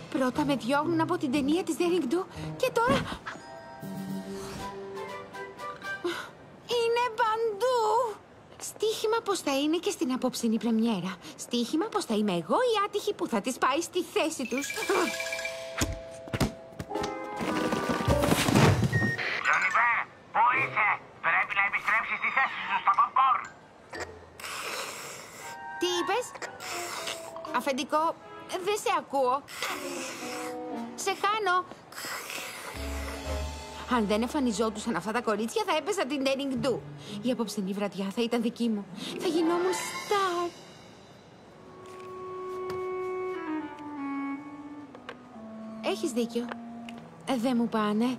Πρώτα με διώχνουν από την ταινία της Daring Do και τώρα... Είναι παντού! Στοίχημα πως θα είναι και στην απόψινή πρεμιέρα. Στοίχημα πως θα είμαι εγώ η άτυχη που θα τις πάει στη θέση τους. Τζόνιβερ, πού είσαι? Πρέπει να επιστρέψεις στη θέση σου στο popcorn. Τι είπες? Αφεντικό, δεν σε ακούω. Σε χάνω. Αν δεν εμφανιζόντουσαν αυτά τα κορίτσια, θα έπαιζα την Daring Do. Η απόψινή βραδιά θα ήταν δική μου. Θα γινόμουν star. Έχεις δίκιο. Δεν μου πάνε.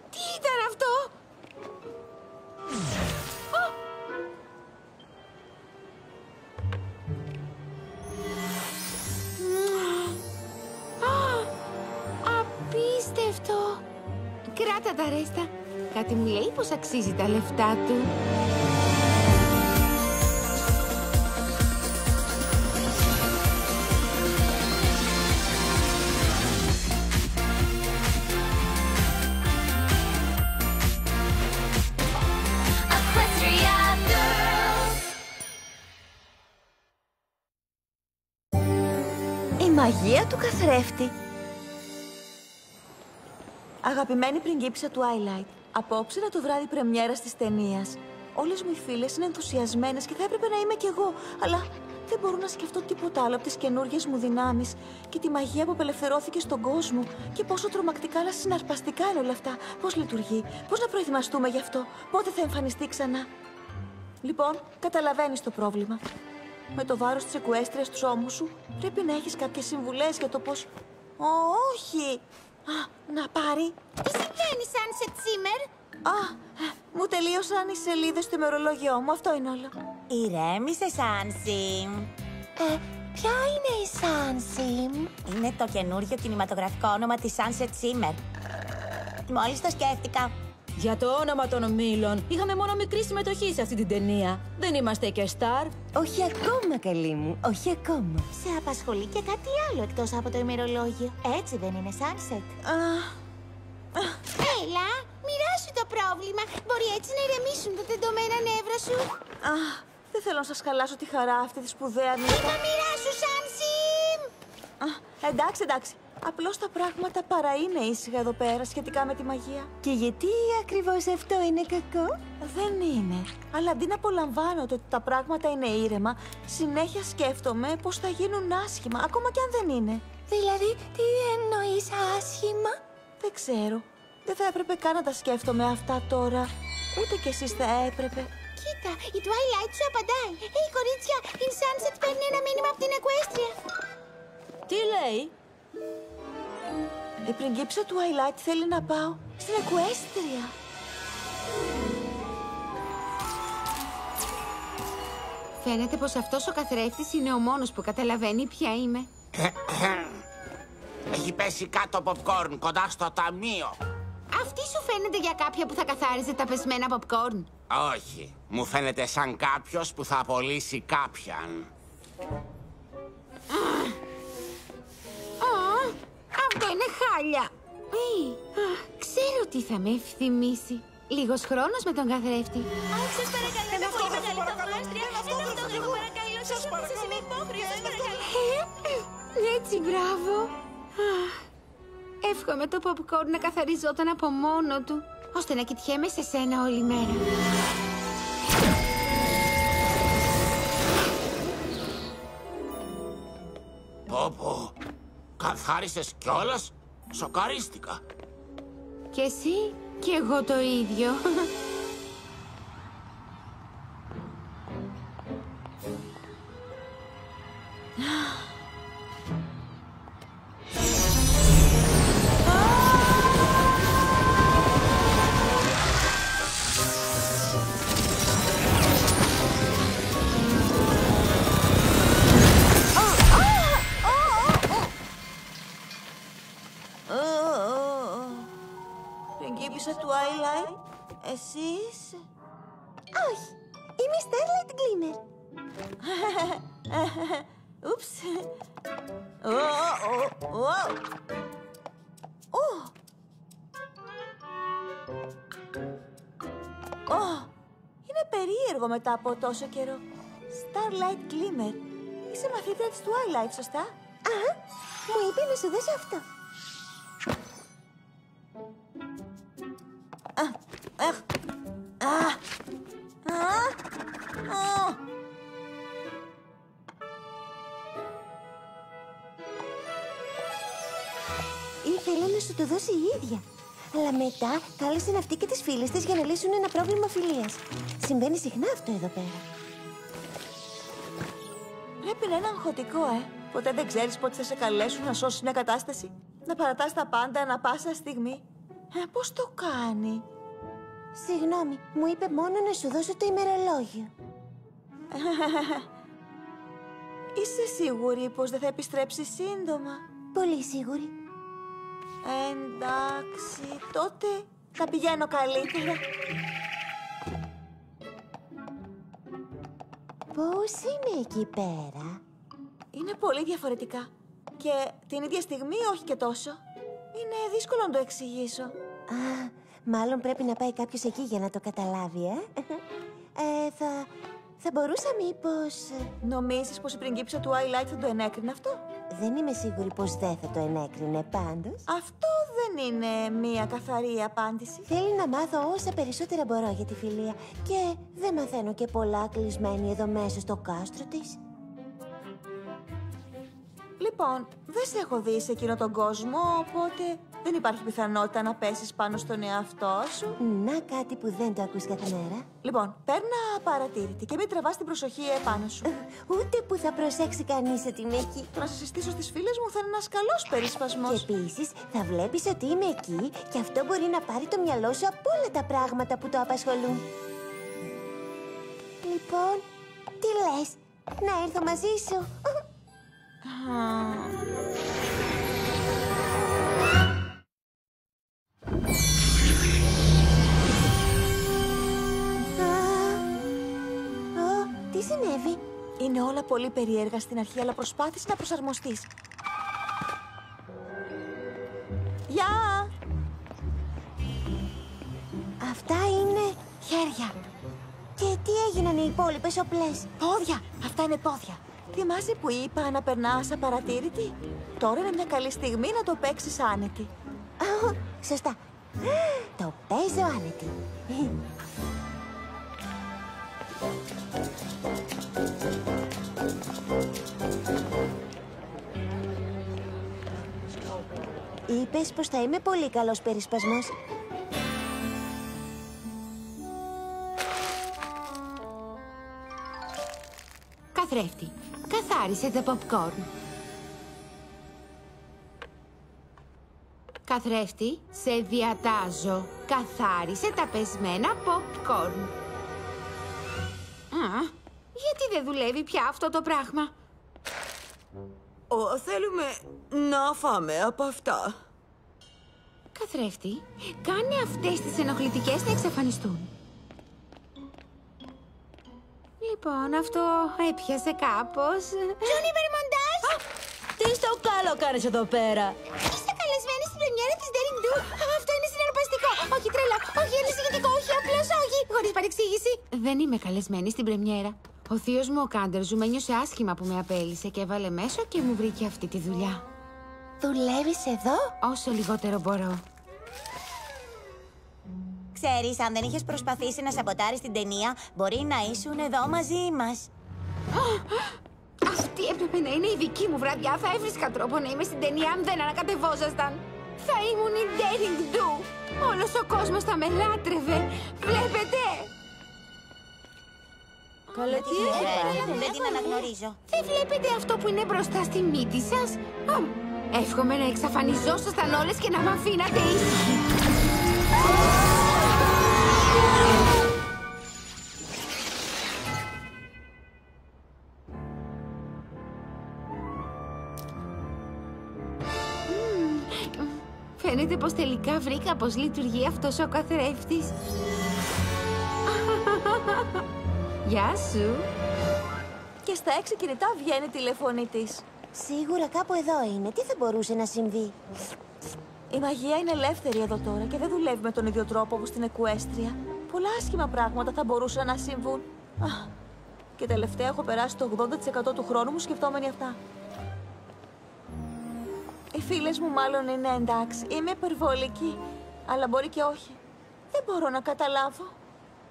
Τι ήταν αυτό? Απίστευτο! Κράτα τα ρέστα. Κάτι μου λέει πως αξίζει τα λεφτά του. Η μαγεία του καθρέφτη. Αγαπημένη πριγκίπισσα Twilight, απόψε είναι το βράδυ πρεμιέρας της ταινίας. Όλες μου οι φίλες είναι ενθουσιασμένες και θα έπρεπε να είμαι κι εγώ, αλλά δεν μπορώ να σκεφτώ τίποτα άλλο από τις καινούργιες μου δυνάμεις και τη μαγεία που απελευθερώθηκε στον κόσμο και πόσο τρομακτικά αλλά συναρπαστικά είναι όλα αυτά. Πώς λειτουργεί, πώς να προετοιμαστούμε γι' αυτό, πότε θα εμφανιστεί ξανά. Λοιπόν, καταλαβαίνεις το πρόβλημα. Με το βάρος της εκουέστριας στους ώμους σου, πρέπει να έχεις κάποιες συμβουλές για το πώς... Όχι! Να πάρει. Τι συμβαίνει, Sunset Zimmer? Μου τελείωσαν οι σελίδες στο ημερολόγιό μου. Αυτό είναι όλο. Ηρέμησε, Σάνσιμ. Ποια είναι η Σάνσιμ? Είναι το καινούργιο κινηματογραφικό όνομα της Sunset Zimmer. Μόλις το σκέφτηκα. Για το όνομα των ομίλων, είχαμε μόνο μικρή συμμετοχή σε αυτή την ταινία. Δεν είμαστε και στάρ. Όχι ακόμα, καλή μου. Όχι ακόμα. Σε απασχολεί και κάτι άλλο εκτός από το ημερολόγιο. Έτσι δεν είναι, Sunset? Έλα, μοιράσου το πρόβλημα. Μπορεί έτσι να ηρεμήσουν τα τεντωμένα νεύρα σου. Δεν θέλω να σας χαλάσω τη χαρά αυτή τη σπουδαία νύχτα. Είπα μοιράσου, Σάνσιμ! Εντάξει. Απλώς τα πράγματα παρά είναι ήσυχα εδώ πέρα σχετικά με τη μαγεία. Και γιατί ακριβώς αυτό είναι κακό? Δεν είναι. Αλλά αντί να απολαμβάνω το ότι τα πράγματα είναι ήρεμα, συνέχεια σκέφτομαι πως θα γίνουν άσχημα, ακόμα κι αν δεν είναι. Δηλαδή, τι εννοείς άσχημα? Δεν ξέρω. Δεν θα έπρεπε καν να τα σκέφτομαι αυτά τώρα. Ούτε κι εσείς θα έπρεπε. Κοίτα, η Twilight σου απαντάει. Κορίτσια, η Sunset παίρνει ένα μήνυμα από την εκουέστρια. Τι λέει? Η πριγκίπισσα του Twilight θέλει να πάω στην εκουέστρια. Φαίνεται πως αυτός ο καθρέφτης είναι ο μόνος που καταλαβαίνει ποια είμαι. Έχει πέσει κάτω popcorn κοντά στο ταμείο. Αυτή σου φαίνεται για κάποια που θα καθάριζε τα πεσμένα popcorn? Όχι. Μου φαίνεται σαν κάποιος που θα απολύσει κάποιαν. Αυτό είναι χάλια. Ξέρω τι θα με ευθυμίσει. Λίγος χρόνος με τον καθρέφτη. Σας παρακαλώ, είναι πολύ μεγάλη το φλάστρια. Ένα αυτόγραφο, παρακαλώ. Σας είμαι υπόχρεο, σας παρακαλώ. Έτσι, μπράβο. Εύχομαι το popcorn να καθαριζόταν από μόνο του, ώστε να κοιτιέμαι σε σένα όλη μέρα. Πω, καθάρισες κιόλας? Σοκαρίστηκα. Και εσύ και εγώ το ίδιο. πριγκίπισσα του Twilight. Εσείς? Όχι, είμαι η Starlight Glimmer. Ούψ. Είναι περίεργο μετά από τόσο καιρό. Starlight Glimmer. Είσαι μαθήτρια της Twilight, σωστά? Αχα, μου είπε να σου δώσω αυτό. Ήθελα να σου το δώσει η ίδια. Αλλά μετά κάλεσε αυτή και τις φίλες της για να λύσουν ένα πρόβλημα φιλίας. Συμβαίνει συχνά αυτό εδώ πέρα. Πρέπει να είναι αγχωτικό, Ποτέ δεν ξέρεις πότε θα σε καλέσουν να σώσεις μια κατάσταση. Να παρατάς τα πάντα ανα πάσα στιγμή. Πώς το κάνει? Συγγνώμη, μου είπε μόνο να σου δώσω το ημερολόγιο. Είσαι σίγουρη πως δεν θα επιστρέψει σύντομα? Πολύ σίγουρη. Εντάξει, τότε θα πηγαίνω καλύτερα. Πώς είναι εκεί πέρα? Είναι πολύ διαφορετικά. Και την ίδια στιγμή όχι και τόσο. Είναι δύσκολο να το εξηγήσω. Α, μάλλον πρέπει να πάει κάποιος εκεί για να το καταλάβει, θα μπορούσα μήπως... Νομίζεις πως η πριγκίπισσα του Twilight θα το ενέκρινε αυτό? Δεν είμαι σίγουρη πως δεν θα το ενέκρινε πάντως. Αυτό δεν είναι μία καθαρή απάντηση. Θέλει να μάθω όσα περισσότερα μπορώ για τη φιλία και δεν μαθαίνω και πολλά κλεισμένη εδώ μέσα στο κάστρο της. Λοιπόν, δεν σε έχω δει σε εκείνο τον κόσμο, οπότε δεν υπάρχει πιθανότητα να πέσεις πάνω στον εαυτό σου. Να κάτι που δεν το ακούς κάθε μέρα. Λοιπόν, παίρνα απαρατήρητη και μην τραβάς την προσοχή επάνω σου. Ούτε που θα προσέξει κανείς ότι είμαι εκεί. Το να σε συστήσω στις φίλες μου θα είναι ένας καλός περισπασμός. Και επίσης θα βλέπεις ότι είμαι εκεί και αυτό μπορεί να πάρει το μυαλό σου από όλα τα πράγματα που το απασχολούν. Λοιπόν, τι λες, να έρθω μαζί σου? Τι συνέβη? Είναι όλα πολύ περίεργα στην αρχή, αλλά προσπάθησε να προσαρμοστείς. Γεια! Αυτά είναι Χέρια! και τι έγιναν οι υπόλοιπες οπλές? Πόδια! Αυτά είναι πόδια. Θυμάσαι που είπα να περνάς απαρατήρητη? Τώρα είναι μια καλή στιγμή να το παίξεις άνετη. Σωστά. Το παίζω άνετη. Είπες πως θα είμαι πολύ καλός περισπασμός. Καθρέφτη, καθάρισε τα popcorn. Καθρέφτη, σε διατάζω. Καθάρισε τα πεσμένα popcorn. Γιατί δεν δουλεύει πια αυτό το πράγμα? Θέλουμε να φάμε από αυτά. Καθρέφτη, κάνε αυτές τις ενοχλητικές να εξαφανιστούν. Λοιπόν, αυτό έπιασε κάπως. Τζόνι Βερμοντάζ! Τι στο καλό κάνεις εδώ πέρα? Είστε καλεσμένοι στην πρεμιέρα της Daring Do. Αυτό είναι συναρπαστικό. Όχι τρελό, όχι ανησυχητικό, όχι απλώς όχι. Χωρίς παρεξήγηση. Δεν είμαι καλεσμένη στην πρεμιέρα. Ο θείος μου ο Κάντερζου με ένιωσε άσχημα που με απέλυσε και έβαλε μέσω και μου βρήκε αυτή τη δουλειά. Δουλεύεις εδώ? Όσο λιγότερο μπορώ. Ξέρεις, αν δεν είχες προσπαθήσει να σαμποτάρεις την ταινία, μπορεί να ήσουν εδώ μαζί μας. Αυτή έπρεπε να είναι η δική μου βραδιά. Θα έβρισκα τρόπο να είμαι στην ταινία αν δεν ανακατευόζασταν. Θα ήμουν η Daring Do. Όλος ο κόσμος θα με λάτρευε. Βλέπετε! Καλέ, τι έγινε? Δεν την αναγνωρίζω. Δεν βλέπετε αυτό που είναι μπροστά στη μύτη σας? Εύχομαι να εξαφανιζόσασταν όλες και να μ' αφήνατε ήσυχοι. Φαίνεται πως τελικά βρήκα πως λειτουργεί αυτός ο καθρέφτης. Γεια σου. Και στα 6 κινητά βγαίνει τηλεφωνητής. Σίγουρα κάπου εδώ είναι. Τι θα μπορούσε να συμβεί? Η μαγεία είναι ελεύθερη εδώ τώρα και δεν δουλεύει με τον ίδιο τρόπο όπως στην Εκουέστρια. Πολλά άσχημα πράγματα θα μπορούσαν να συμβούν. Και τελευταία έχω περάσει το 80% του χρόνου μου σκεφτόμενοι αυτά. Οι φίλες μου μάλλον είναι εντάξει. Είμαι υπερβολική. Αλλά μπορεί και όχι. Δεν μπορώ να καταλάβω.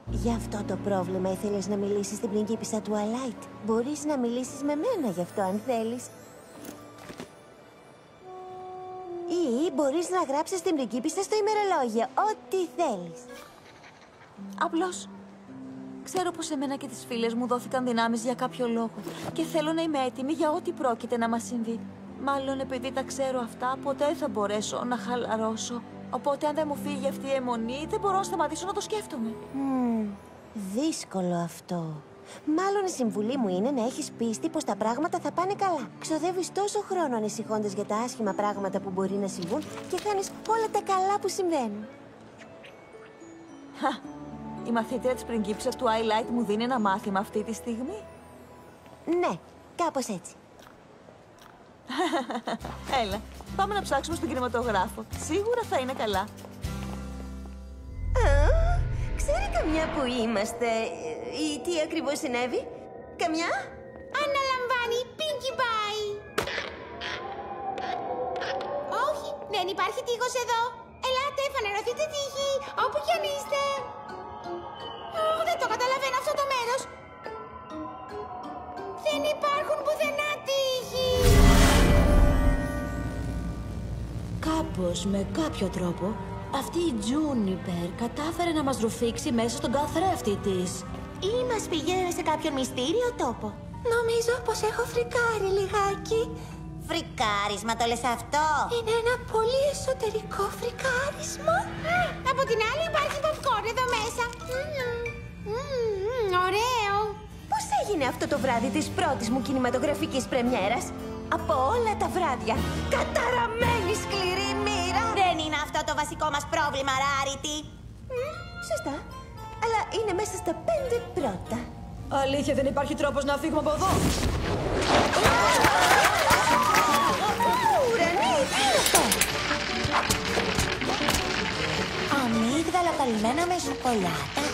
Γι' αυτό το πρόβλημα ήθελες να μιλήσεις στην πριγκίπισσα του Twilight. Μπορείς να μιλήσεις με μένα γι' αυτό αν θέλεις. Ή μπορείς να γράψεις στην πριγκίπισσα στο ημερολόγιο. Ό,τι θέλεις. Απλώς ξέρω πως εμένα και τις φίλες μου δόθηκαν δυνάμεις για κάποιο λόγο. Και θέλω να είμαι έτοιμη για ό,τι πρόκειται να μας συμβεί. Μάλλον επειδή τα ξέρω αυτά, ποτέ θα μπορέσω να χαλαρώσω. Οπότε αν δεν μου φύγει αυτή η αιμονή, δεν μπορώ να σταματήσω να το σκέφτομαι. Δύσκολο αυτό. Μάλλον η συμβουλή μου είναι να έχεις πίστη πως τα πράγματα θα πάνε καλά. Ξοδεύεις τόσο χρόνο ανησυχώντας για τα άσχημα πράγματα που μπορεί να συμβούν και χάνεις όλα τα καλά που συμβαίνουν. Η μαθήτρια της πριγκίπισσας του Twilight μου δίνει ένα μάθημα αυτή τη στιγμή. Ναι, κάπως έτσι. Έλα, πάμε να ψάξουμε στον κινηματογράφο. Σίγουρα θα είναι καλά. Ξέρει καμιά που είμαστε ή τι ακριβώς συνέβη? Καμιά? Αναλαμβάνει Pinkie Pie. Όχι, δεν υπάρχει τείχος εδώ. Ελάτε, φανερωθείτε τύχη, όπου κι αν είστε. Δεν το καταλαβαίνω αυτό το μέρος. Δεν υπάρχουν πουθενά τείχη. Κάπως, με κάποιο τρόπο, αυτή η Juniper κατάφερε να μας ρουφήξει μέσα στον καθρέφτη της. Ή μας πηγαίνει σε κάποιον μυστήριο τόπο. Νομίζω πως έχω φρικάρει λιγάκι. Φρικάρισμα το λες αυτό? Είναι ένα πολύ εσωτερικό φρικάρισμα. Από την άλλη υπάρχει popcorn εδώ μέσα. Ωραίο. Πώς έγινε αυτό το βράδυ της πρώτης μου κινηματογραφικής πρεμιέρας? Από όλα τα βράδια, καταραμένη σκληρή μοίρα. Δεν είναι αυτό το βασικό μας πρόβλημα, Rarity. Σωστά, αλλά είναι μέσα στα 5 πρώτα. Αλήθεια, δεν υπάρχει τρόπος να φύγουμε από εδώ. Ουρανή, τι είναι αυτό? Αμύγδαλα καλυμμένα με σοκολάτα.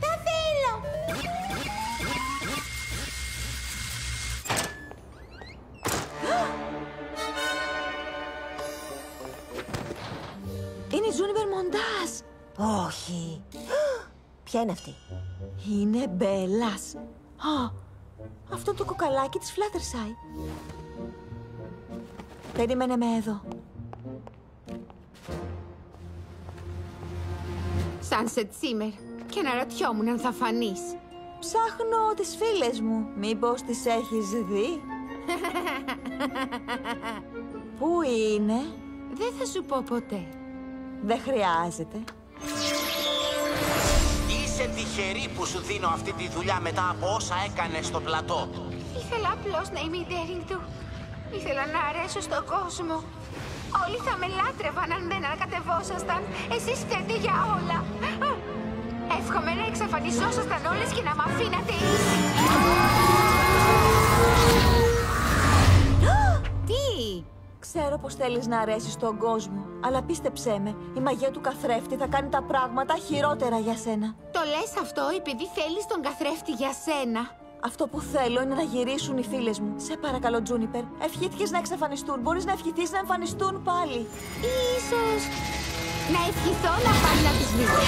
Τα θέλω. Είναι η Juniper Mondaz. Όχι. Ποια είναι αυτή? Είναι Μπέλας. Αυτό το κοκαλάκι της Fluttershy. Περίμενε με εδώ. Sunset Simmer. Και αναρωτιόμουν αν θα φανείς. Ψάχνω τις φίλες μου. Μήπως τις έχεις δει? Πού είναι? Δεν θα σου πω ποτέ. Δεν χρειάζεται. Είσαι τυχερή που σου δίνω αυτή τη δουλειά μετά από όσα έκανες στο πλατό. Ήθελα απλώς να είμαι η daring του. Ήθελα να αρέσω στον κόσμο. Όλοι θα με λάτρευαν αν δεν ανακατευόσασταν. Εσείς φταίτε για όλα. Εύχομαι να εξαφανιζόσασταν όλες και να μ' αφήνατε ήσυχη. Τι? Ξέρω πως θέλεις να αρέσεις στον κόσμο, αλλά πίστεψέ με, η μαγεία του καθρέφτη θα κάνει τα πράγματα χειρότερα για σένα. Το λες αυτό επειδή θέλεις τον καθρέφτη για σένα. Αυτό που θέλω είναι να γυρίσουν οι φίλες μου. Σε παρακαλώ, Juniper. Ευχήθηκες να εξαφανιστούν. Μπορείς να ευχηθείς να εμφανιστούν πάλι. Ίσως να ευχηθώ να πάνε να τις βρω.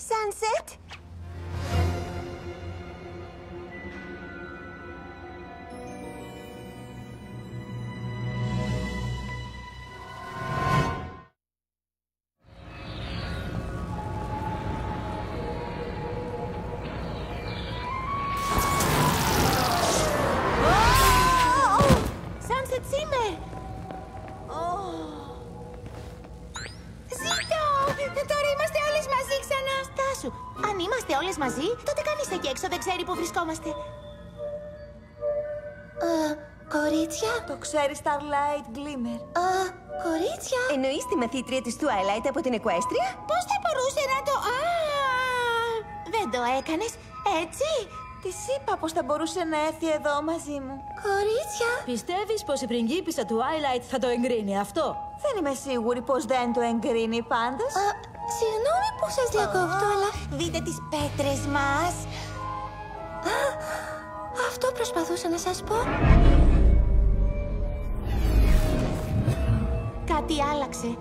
Sunset! Sunset Simmer! Ζήτω! Τώρα είμαστε όλες μαζί ξανά. Στάσου, αν είμαστε όλες μαζί, τότε κανείς εκεί έξω δεν ξέρει που βρισκόμαστε. Κορίτσια. Το ξέρει, Starlight Glimmer. Κορίτσια. Εννοείς τη μαθήτρια της Twilight από την Εκουέστρια? Πώς θα μπορούσε να το... δεν το έκανες, έτσι? Της είπα πως θα μπορούσε να έρθει εδώ μαζί μου. Κορίτσια. Πιστεύεις πως η πριγκίπισσα του Twilight θα το εγκρίνει αυτό? Δεν είμαι σίγουρη πως δεν το εγκρίνει πάντως. Συγγνώμη που σας διακόπτω, αλλά... Δείτε τις πέτρες μας. Αυτό προσπαθούσα να σας πω. Κάτι άλλαξε.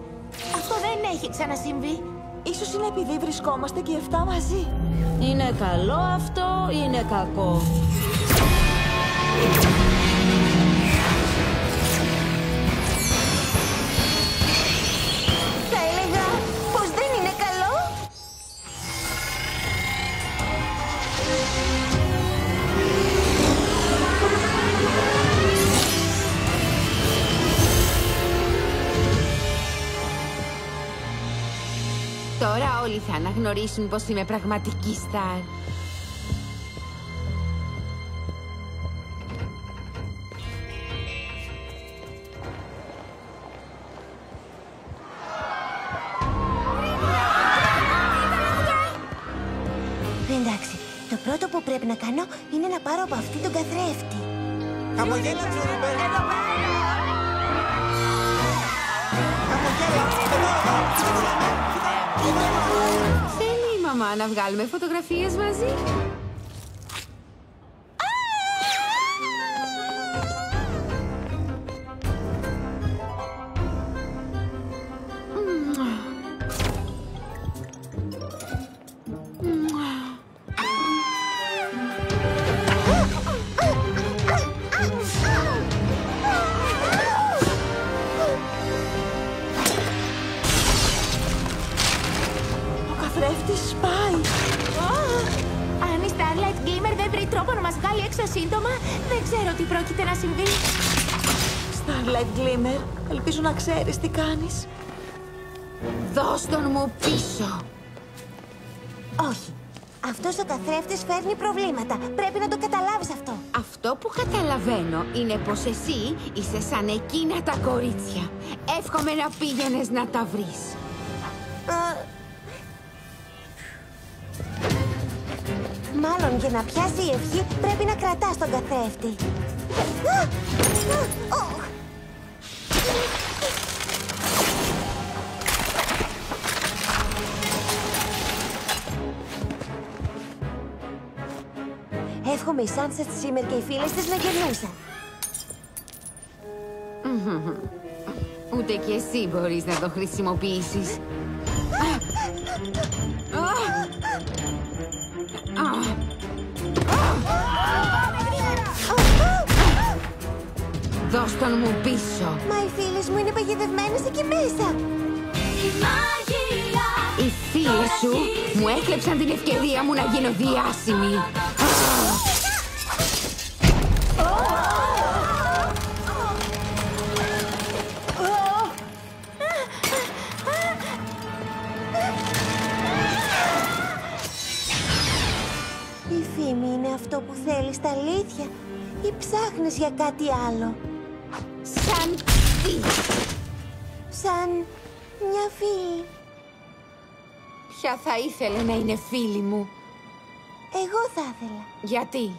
Αυτό δεν έχει ξανασυμβεί. Ίσως είναι επειδή βρισκόμαστε και οι 7 μαζί. Είναι καλό αυτό ή είναι κακό? Θα έλεγα πως δεν είναι καλό. Τώρα όλοι θα αναγνωρίσουν πως είμαι πραγματική στάρ. Εντάξει, το πρώτο που πρέπει να κάνω είναι να πάρω από αυτή τον καθρέφτη. Χαμογέλα, Τζούνιπερ. Εδώ πέρα. Χαμογέλα. Θέλει η μαμά να βγάλουμε φωτογραφίες μαζί? Αν η Starlight Glimmer δεν βρει τρόπο να μας βγάλει έξω σύντομα, δεν ξέρω τι πρόκειται να συμβεί. Starlight Glimmer, ελπίζω να ξέρεις τι κάνεις. Δώσ' τον μου πίσω. Όχι. Αυτός ο καθρέφτης φέρνει προβλήματα. Πρέπει να το καταλάβεις αυτό. Αυτό που καταλαβαίνω είναι πως εσύ είσαι σαν εκείνα τα κορίτσια. Εύχομαι να πήγαινες να τα βρεις. Μάλλον για να πιάσει η ευχή πρέπει να κρατάς τον καθρέφτη. Εύχομαι η Sunset Shimmer και οι φίλες της να γυρνούσαν. Ούτε κι εσύ μπορείς να το χρησιμοποιήσεις. Δώσ' τον μου πίσω. Μα οι φίλες μου είναι παγιδευμένες εκεί μέσα. Οι φίλες σου μου έκλεψαν την ευκαιρία μου να γίνω διάσημη. Η φήμη είναι αυτό που θέλεις στα αλήθεια ή ψάχνεις για κάτι άλλο? Σαν τι? Σαν μια φίλη. Ποια θα ήθελε να είναι φίλη μου? Εγώ θα ήθελα. Γιατί?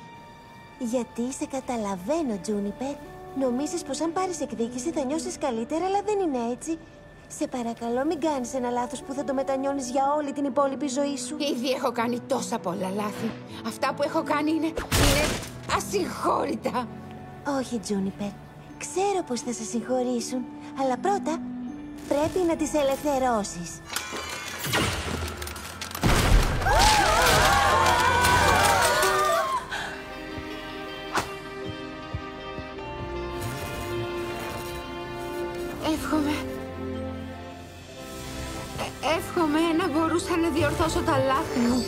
Γιατί σε καταλαβαίνω, Τζούνιπερ. Νομίζεις πως αν πάρεις εκδίκηση θα νιώσεις καλύτερα, αλλά δεν είναι έτσι. Σε παρακαλώ, μην κάνεις ένα λάθος που θα το μετανιώνεις για όλη την υπόλοιπη ζωή σου. Ήδη έχω κάνει τόσα πολλά λάθη. Αυτά που έχω κάνει είναι ασυγχώρητα. Όχι, Τζούνιπερ. Ξέρω πως θα σε συγχωρήσουν, αλλά πρώτα πρέπει να τις ελευθερώσεις. Εύχομαι να μπορούσα να διορθώσω τα λάθη μου.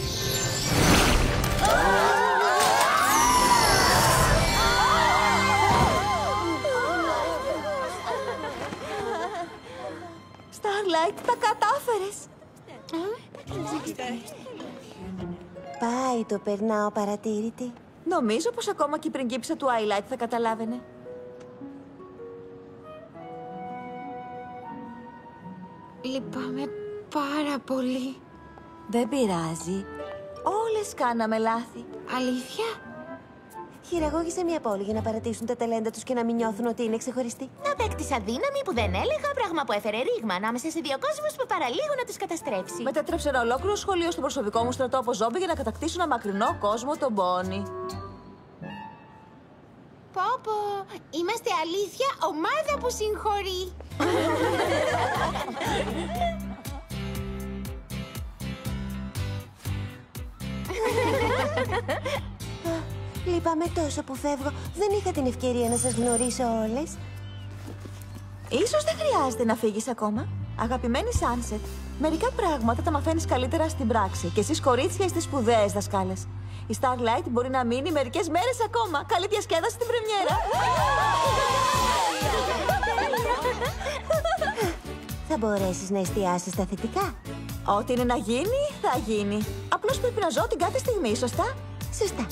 Starlight, τα κατάφερες. Πάει το περνάω παρατήρητη. Νομίζω πως ακόμα και η πριγκίπισσα του Twilight θα καταλάβαινε. Λυπάμαι πάρα πολύ. Δεν πειράζει. Όλες κάναμε λάθη. Αλήθεια? Χειραγώγησε μια πόλη για να παρατήσουν τα ταλέντα τους και να μην νιώθουν ότι είναι ξεχωριστοί. Απέκτησα δύναμη που δεν έλεγα, πράγμα που έφερε ρήγμα ανάμεσα σε δύο κόσμους που παραλίγο να τους καταστρέψει. Μετέτρεψε ένα ολόκληρο σχολείο στο προσωπικό μου στρατό από ζόμπι για να κατακτήσω ένα μακρινό κόσμο, τον Μπόνι. Πόπο, είμαστε αλήθεια ομάδα που συγχωρεί. Λυπάμαι τόσο που φεύγω. Δεν είχα την ευκαιρία να σας γνωρίσω όλες. Ίσως δεν χρειάζεται να φύγεις ακόμα. Αγαπημένη Sunset, μερικά πράγματα τα μαθαίνεις καλύτερα στην πράξη. Και εσείς κορίτσια είστε σπουδαίες δασκάλες. Η Starlight μπορεί να μείνει μερικές μέρες ακόμα. Καλή διασκέδαση στην πρεμιέρα. Θα μπορέσεις να εστιάσεις στα θετικά. Ό,τι είναι να γίνει, θα γίνει. Απλώς πρέπει να ζω την κάθε στιγμή, σωστά? Σωστά.